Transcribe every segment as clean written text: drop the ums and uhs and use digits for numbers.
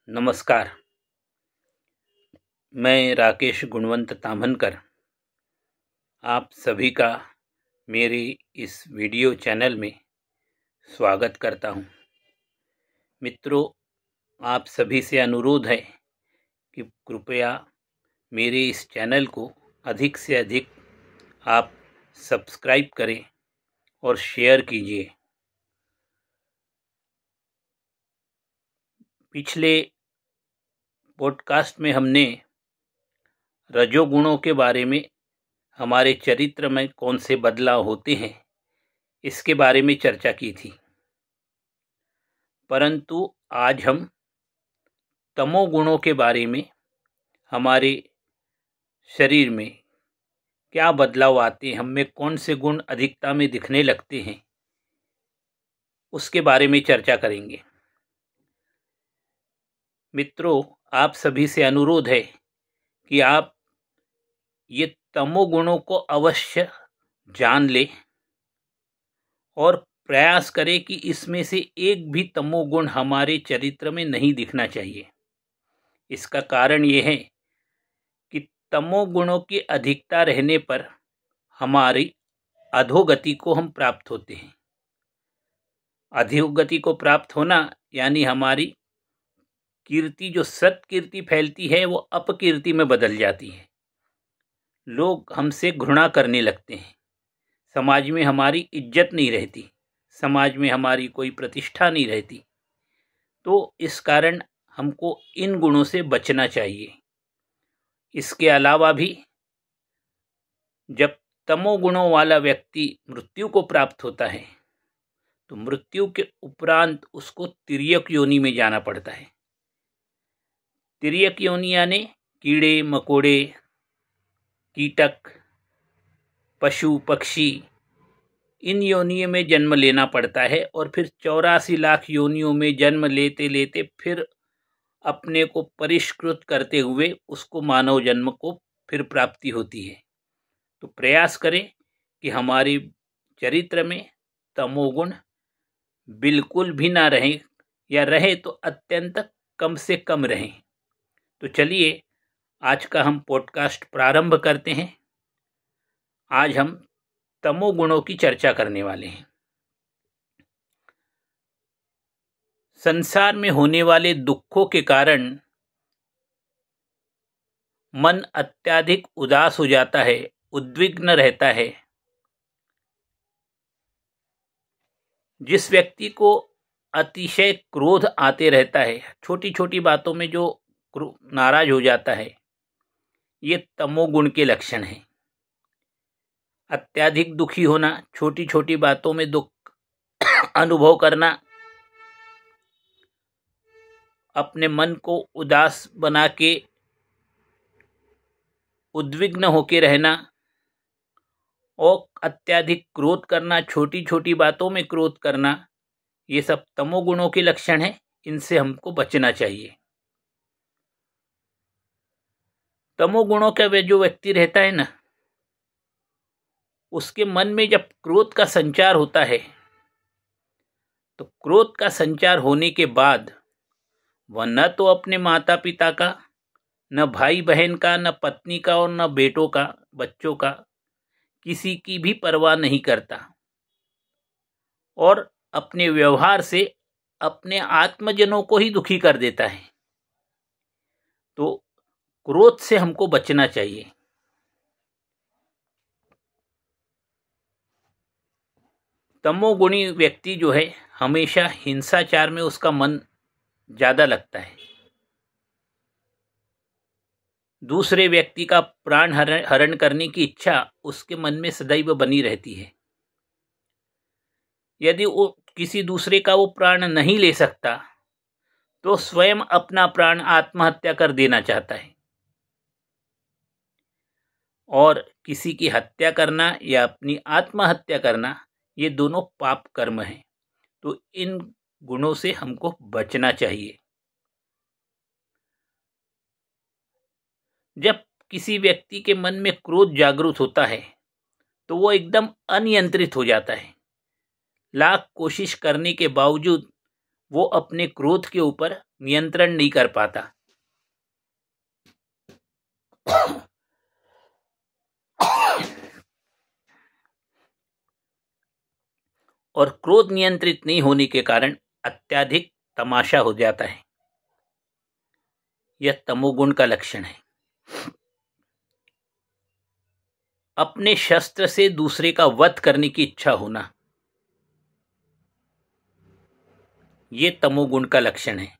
नमस्कार। मैं राकेश गुणवंत ताम्हनकर आप सभी का मेरे इस वीडियो चैनल में स्वागत करता हूं। मित्रों, आप सभी से अनुरोध है कि कृपया मेरे इस चैनल को अधिक से अधिक आप सब्सक्राइब करें और शेयर कीजिए। पिछले पॉडकास्ट में हमने रजोगुणों के बारे में, हमारे चरित्र में कौन से बदलाव होते हैं, इसके बारे में चर्चा की थी। परंतु आज हम तमोगुणों के बारे में, हमारे शरीर में क्या बदलाव आते हैं, हमें कौन से गुण अधिकता में दिखने लगते हैं, उसके बारे में चर्चा करेंगे। मित्रों, आप सभी से अनुरोध है कि आप ये तमोगुणों को अवश्य जान लें और प्रयास करें कि इसमें से एक भी तमोगुण हमारे चरित्र में नहीं दिखना चाहिए। इसका कारण ये है कि तमोगुणों की अधिकता रहने पर हमारी अधोगति को हम प्राप्त होते हैं। अधोगति को प्राप्त होना यानी हमारी कीर्ति, जो सत्कीर्ति फैलती है, वो अपकीर्ति में बदल जाती है। लोग हमसे घृणा करने लगते हैं, समाज में हमारी इज्जत नहीं रहती, समाज में हमारी कोई प्रतिष्ठा नहीं रहती। तो इस कारण हमको इन गुणों से बचना चाहिए। इसके अलावा भी जब तमोगुणों वाला व्यक्ति मृत्यु को प्राप्त होता है तो मृत्यु के उपरांत उसको तिर्यक योनि में जाना पड़ता है। तिर्यक योनि यानी कीड़े मकोड़े, कीटक, पशु पक्षी, इन योनियों में जन्म लेना पड़ता है और फिर 84 लाख योनियों में जन्म लेते लेते फिर अपने को परिष्कृत करते हुए उसको मानव जन्म को फिर प्राप्ति होती है। तो प्रयास करें कि हमारे चरित्र में तमोगुण बिल्कुल भी ना रहे, या रहे तो अत्यंत कम से कम रहें। तो चलिए आज का हम पॉडकास्ट प्रारंभ करते हैं। आज हम तमोगुणों की चर्चा करने वाले हैं। संसार में होने वाले दुखों के कारण मन अत्यधिक उदास हो जाता है, उद्विग्न रहता है। जिस व्यक्ति को अतिशय क्रोध आते रहता है, छोटी छोटी बातों में जो नाराज हो जाता है, ये तमोगुण के लक्षण हैं। अत्यधिक दुखी होना, छोटी छोटी बातों में दुख अनुभव करना, अपने मन को उदास बना के उद्विग्न होकर रहना और अत्यधिक क्रोध करना, छोटी छोटी बातों में क्रोध करना, ये सब तमोगुणों के लक्षण हैं। इनसे हमको बचना चाहिए। तमोगुणों का जो व्यक्ति रहता है ना, उसके मन में जब क्रोध का संचार होता है तो क्रोध का संचार होने के बाद वह न तो अपने माता पिता का, न भाई बहन का, न पत्नी का और न बेटों का, बच्चों का, किसी की भी परवाह नहीं करता और अपने व्यवहार से अपने आत्मजनों को ही दुखी कर देता है। तो क्रोध से हमको बचना चाहिए। तमोगुणी व्यक्ति जो है, हमेशा हिंसाचार में उसका मन ज्यादा लगता है। दूसरे व्यक्ति का प्राण हरण करने की इच्छा उसके मन में सदैव बनी रहती है। यदि वो किसी दूसरे का वो प्राण नहीं ले सकता तो स्वयं अपना प्राण आत्महत्या कर देना चाहता है। और किसी की हत्या करना या अपनी आत्महत्या करना, ये दोनों पाप कर्म हैं। तो इन गुणों से हमको बचना चाहिए। जब किसी व्यक्ति के मन में क्रोध जागृत होता है तो वो एकदम अनियंत्रित हो जाता है। लाख कोशिश करने के बावजूद वो अपने क्रोध के ऊपर नियंत्रण नहीं कर पाता। और क्रोध नियंत्रित नहीं होने के कारण अत्यधिक तमाशा हो जाता है। यह तमोगुण का लक्षण है। अपने शस्त्र से दूसरे का वध करने की इच्छा होना, यह तमोगुण का लक्षण है।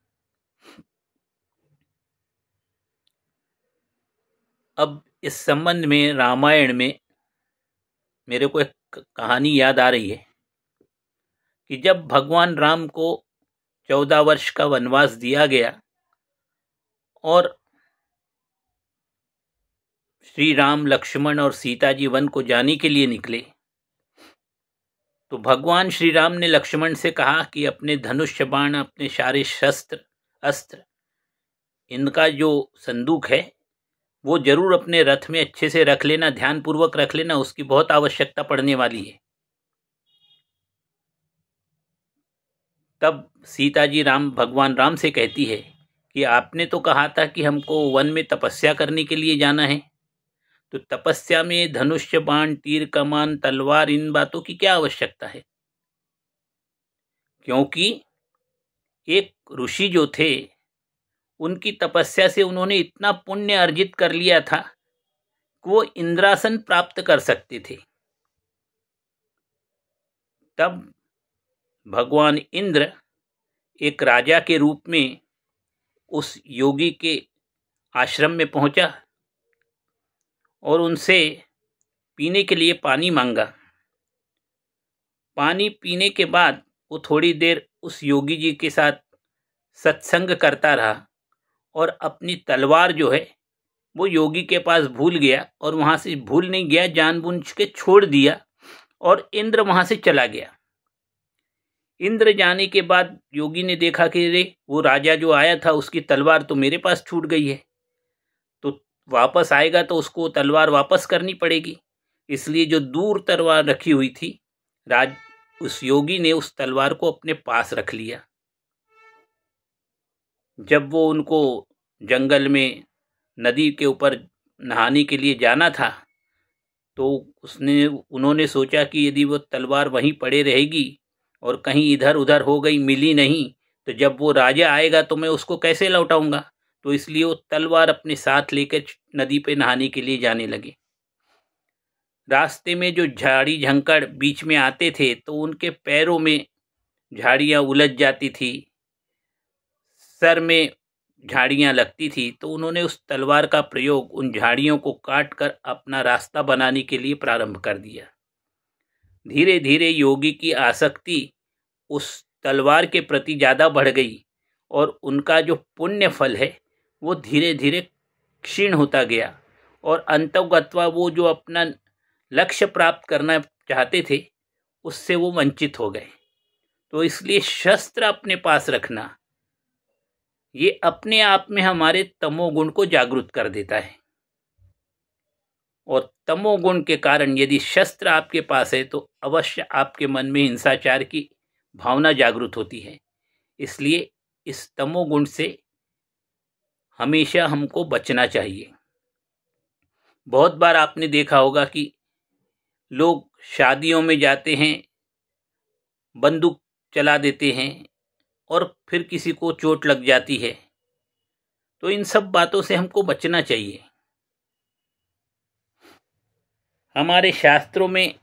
अब इस संबंध में रामायण में मेरे को एक कहानी याद आ रही है कि जब भगवान राम को 14 वर्ष का वनवास दिया गया और श्री राम, लक्ष्मण और सीता जी वन को जाने के लिए निकले, तो भगवान श्री राम ने लक्ष्मण से कहा कि अपने धनुष बाण, अपने सारे शस्त्र अस्त्र, इनका जो संदूक है वो जरूर अपने रथ में अच्छे से रख लेना, ध्यानपूर्वक रख लेना, उसकी बहुत आवश्यकता पड़ने वाली है। तब सीता जी भगवान राम से कहती है कि आपने तो कहा था कि हमको वन में तपस्या करने के लिए जाना है, तो तपस्या में धनुष्य बाण, तीर कमान, तलवार, इन बातों की क्या आवश्यकता है? क्योंकि एक ऋषि जो थे, उनकी तपस्या से उन्होंने इतना पुण्य अर्जित कर लिया था कि वो इंद्रासन प्राप्त कर सकते थे। तब भगवान इंद्र एक राजा के रूप में उस योगी के आश्रम में पहुंचा और उनसे पीने के लिए पानी मांगा। पानी पीने के बाद वो थोड़ी देर उस योगी जी के साथ सत्संग करता रहा और अपनी तलवार जो है वो योगी के पास भूल गया, और वहाँ से भूल नहीं गया, जानबूझ के छोड़ दिया और इंद्र वहाँ से चला गया। इंद्र जाने के बाद योगी ने देखा कि रे, वो राजा जो आया था उसकी तलवार तो मेरे पास छूट गई है, तो वापस आएगा तो उसको तलवार वापस करनी पड़ेगी। इसलिए जो दूर तलवार रखी हुई थी, उस योगी ने उस तलवार को अपने पास रख लिया। जब वो उनको जंगल में नदी के ऊपर नहाने के लिए जाना था, तो उन्होंने सोचा कि यदि वो तलवार वहीं पड़े रहेगी और कहीं इधर उधर हो गई, मिली नहीं, तो जब वो राजा आएगा तो मैं उसको कैसे लौटाऊंगा। तो इसलिए वो तलवार अपने साथ लेकर नदी पे नहाने के लिए जाने लगे। रास्ते में जो झाड़ी झंकड़ बीच में आते थे तो उनके पैरों में झाड़ियाँ उलझ जाती थी, सर में झाड़ियाँ लगती थी, तो उन्होंने उस तलवार का प्रयोग उन झाड़ियों को काट कर अपना रास्ता बनाने के लिए प्रारंभ कर दिया। धीरे धीरे योगी की आसक्ति उस तलवार के प्रति ज़्यादा बढ़ गई और उनका जो पुण्य फल है वो धीरे धीरे क्षीण होता गया, और अंततः वो जो अपना लक्ष्य प्राप्त करना चाहते थे उससे वो वंचित हो गए। तो इसलिए शस्त्र अपने पास रखना ये अपने आप में हमारे तमोगुण को जागृत कर देता है, और तमोगुण के कारण यदि शस्त्र आपके पास है तो अवश्य आपके मन में हिंसाचार की भावना जागृत होती है। इसलिए इस तमोगुण से हमेशा हमको बचना चाहिए। बहुत बार आपने देखा होगा कि लोग शादियों में जाते हैं, बंदूक चला देते हैं और फिर किसी को चोट लग जाती है। तो इन सब बातों से हमको बचना चाहिए। हमारे शास्त्रों में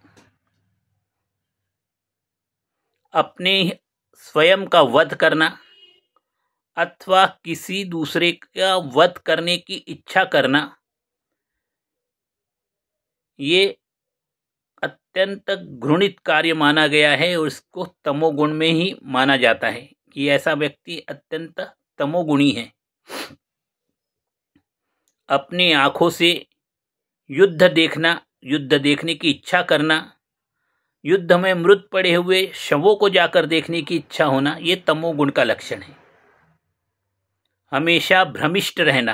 अपने स्वयं का वध करना अथवा किसी दूसरे का वध करने की इच्छा करना, ये अत्यंत घृणित कार्य माना गया है और इसको तमोगुण में ही माना जाता है कि ऐसा व्यक्ति अत्यंत तमोगुणी है। अपनी आंखों से युद्ध देखना, युद्ध देखने की इच्छा करना, युद्ध में मृत पड़े हुए शवों को जाकर देखने की इच्छा होना, ये तमोगुण का लक्षण है। हमेशा भ्रमिष्ट रहना,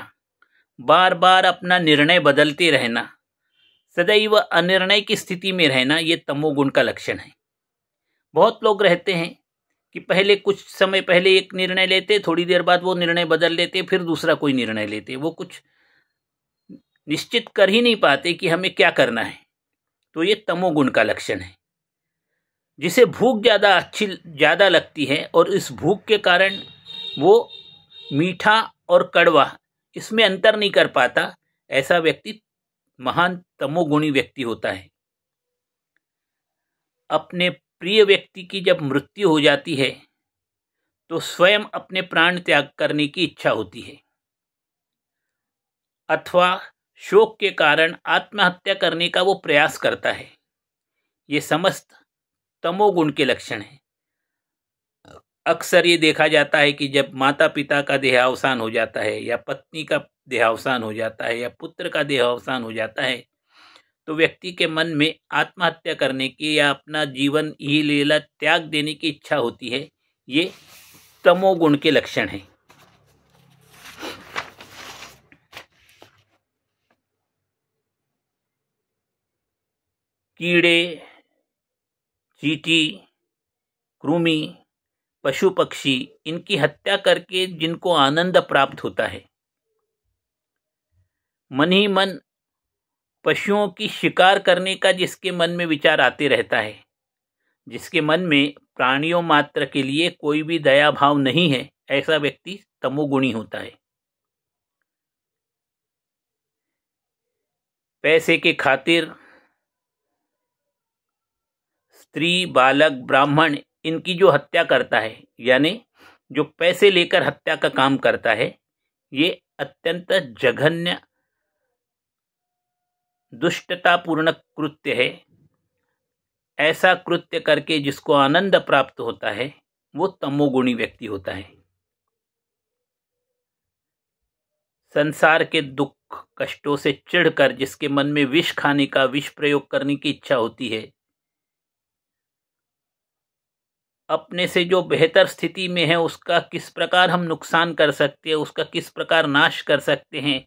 बार बार अपना निर्णय बदलते रहना, सदैव अनिर्णय की स्थिति में रहना, ये तमोगुण का लक्षण है। बहुत लोग रहते हैं कि पहले कुछ समय पहले एक निर्णय लेते, थोड़ी देर बाद वो निर्णय बदल लेते, फिर दूसरा कोई निर्णय लेते। वो कुछ निश्चित कर ही नहीं पाते कि हमें क्या करना है। तो ये तमोगुण का लक्षण है। जिसे भूख ज़्यादा लगती है और इस भूख के कारण वो मीठा और कड़वा इसमें अंतर नहीं कर पाता, ऐसा व्यक्ति महान तमोगुणी व्यक्ति होता है। अपने प्रिय व्यक्ति की जब मृत्यु हो जाती है तो स्वयं अपने प्राण त्याग करने की इच्छा होती है, अथवा शोक के कारण आत्महत्या करने का वो प्रयास करता है। ये समस्त तमोगुण के लक्षण हैं। अक्सर ये देखा जाता है कि जब माता पिता का देहावसान हो जाता है, या पत्नी का देहावसान हो जाता है, या पुत्र का देहावसान हो जाता है, तो व्यक्ति के मन में आत्महत्या करने की या अपना जीवन ही लीला त्याग देने की इच्छा होती है। ये तमोगुण के लक्षण हैं। कीड़े, चींटी, कृमि, पशु पक्षी, इनकी हत्या करके जिनको आनंद प्राप्त होता है, मन ही मन पशुओं की शिकार करने का जिसके मन में विचार आते रहता है, जिसके मन में प्राणियों मात्र के लिए कोई भी दया भाव नहीं है, ऐसा व्यक्ति तमोगुणी होता है। पैसे के खातिर स्त्री, बालक, ब्राह्मण, इनकी जो हत्या करता है, यानी जो पैसे लेकर हत्या का काम करता है, ये अत्यंत जघन्य दुष्टतापूर्ण कृत्य है। ऐसा कृत्य करके जिसको आनंद प्राप्त होता है, वो तमोगुणी व्यक्ति होता है। संसार के दुख कष्टों से चिढ़कर जिसके मन में विष खाने का, विष प्रयोग करने की इच्छा होती है, अपने से जो बेहतर स्थिति में है उसका किस प्रकार हम नुकसान कर सकते हैं, उसका किस प्रकार नाश कर सकते हैं,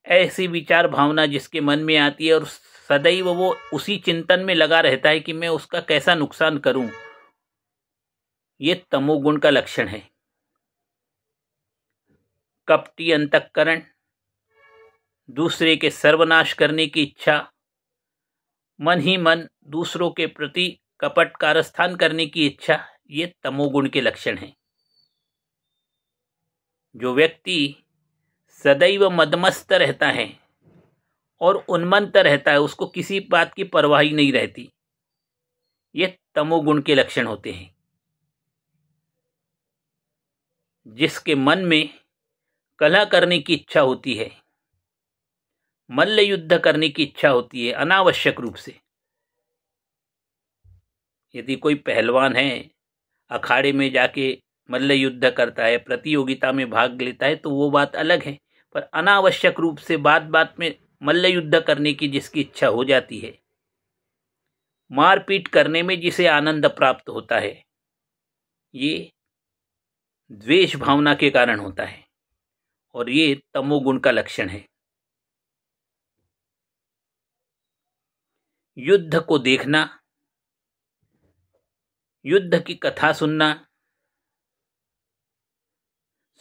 ऐसी विचार भावना जिसके मन में आती है और सदैव वो उसी चिंतन में लगा रहता है कि मैं उसका कैसा नुकसान करूं, ये तमोगुण का लक्षण है। कपटी अंतःकरण, दूसरे के सर्वनाश करने की इच्छा, मन ही मन दूसरों के प्रति कपट कारस्थान करने की इच्छा, ये तमोगुण के लक्षण हैं। जो व्यक्ति सदैव मदमस्त रहता है और उन्मत्त रहता है, उसको किसी बात की परवाह ही नहीं रहती, ये तमोगुण के लक्षण होते हैं। जिसके मन में कलह करने की इच्छा होती है, मल्ल युद्ध करने की इच्छा होती है अनावश्यक रूप से। यदि कोई पहलवान है, अखाड़े में जाके मल्ल युद्ध करता है, प्रतियोगिता में भाग लेता है, तो वो बात अलग है। पर अनावश्यक रूप से बात बात में मल्ल युद्ध करने की जिसकी इच्छा हो जाती है, मारपीट करने में जिसे आनंद प्राप्त होता है, ये द्वेष भावना के कारण होता है और ये तमोगुण का लक्षण है। युद्ध को देखना, युद्ध की कथा सुनना,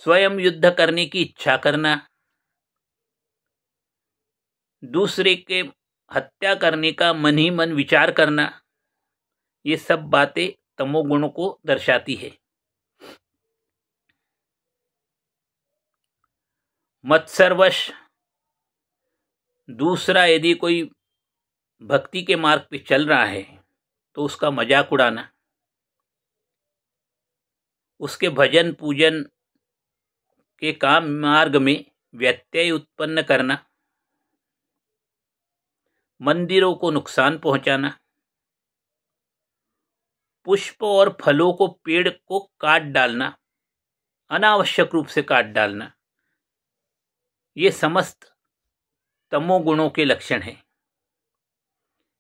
स्वयं युद्ध करने की इच्छा करना, दूसरे के हत्या करने का मन ही मन विचार करना, ये सब बातें तमोगुण को दर्शाती है। मत्सरवश दूसरा यदि कोई भक्ति के मार्ग पे चल रहा है तो उसका मजाक उड़ाना, उसके भजन पूजन के काम मार्ग में व्यत्यय उत्पन्न करना, मंदिरों को नुकसान पहुंचाना, पुष्प और फलों को, पेड़ को काट डालना, अनावश्यक रूप से काट डालना, ये समस्त तमोगुणों के लक्षण हैं।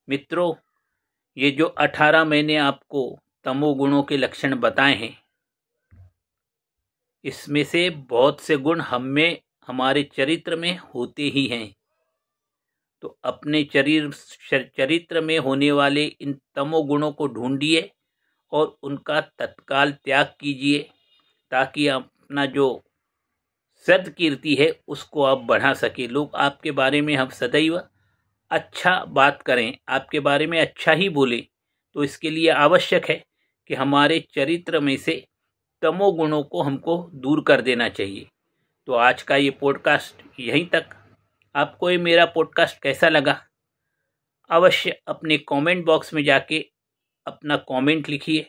मित्रों, ये जो 18 मैंने आपको तमोगुणों के लक्षण बताए हैं, इसमें से बहुत से गुण हम में, हमारे चरित्र में होते ही हैं। तो अपने चरित्र में होने वाले इन तमोगुणों को ढूंढिए और उनका तत्काल त्याग कीजिए, ताकि अपना जो सद्कीर्ति है उसको आप बढ़ा सके। लोग आपके बारे में हम सदैव अच्छा बात करें, आपके बारे में अच्छा ही बोले, तो इसके लिए आवश्यक है कि हमारे चरित्र में से तमोगुणों को हमको दूर कर देना चाहिए। तो आज का ये पॉडकास्ट यहीं तक। आपको ये मेरा पॉडकास्ट कैसा लगा? अवश्य अपने कमेंट बॉक्स में जाके अपना कमेंट लिखिए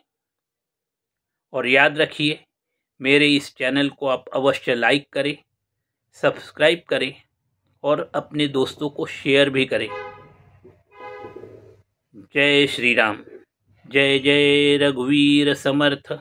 और याद रखिए, मेरे इस चैनल को आप अवश्य लाइक करें, सब्सक्राइब करें और अपने दोस्तों को शेयर भी करें। जय श्री राम। जय जय रघुवीर समर्थ।